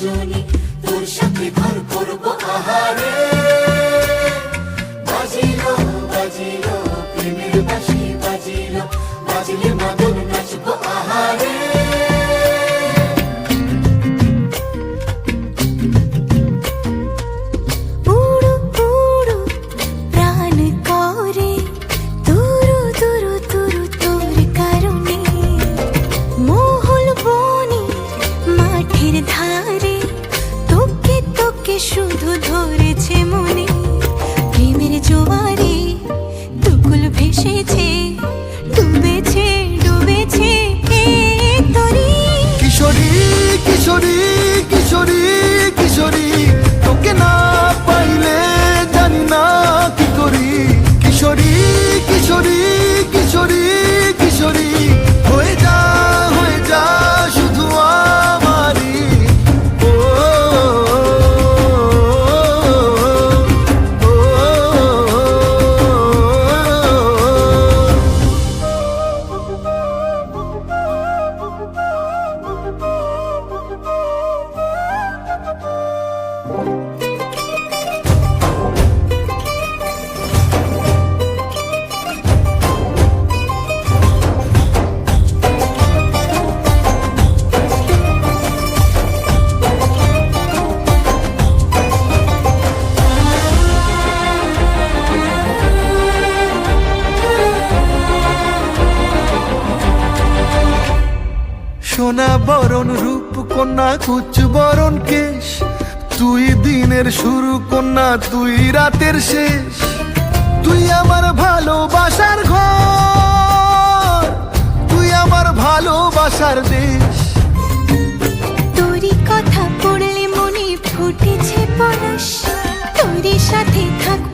রজনী, তোর সাথে ঘর করব আহারে। বাজিলো বাজিলো প্রেমের বাঁশি, বাজিলো বাজলে মাদল নাচব আহারে। শুধু ধরেছে মনে প্রেমের জোয়ারে, দুকুল ভেসেছে, ডুবেছে ডুবেছে তরি। কিশোরী কিশোরী কিশোরী কিশোরী, তোকে না পাইলে জানি না কি করি। কিশোরী কিশোরী কিশোরী কিশোরী, হয়ে যা শুধু আমারই। সোনা বরণ রূপ কন্যা, কুচ বরণ কেশ, তুই দিনের শুরু কন্যা, তুই রাতের শেষ। তুই আমার ভালোবাসার ঘর, তুই আমার ভালোবাসার দেশ। তোরই কথা পড়লে মনে ফুটেছে পরশ, তোরই সাথে থাকবো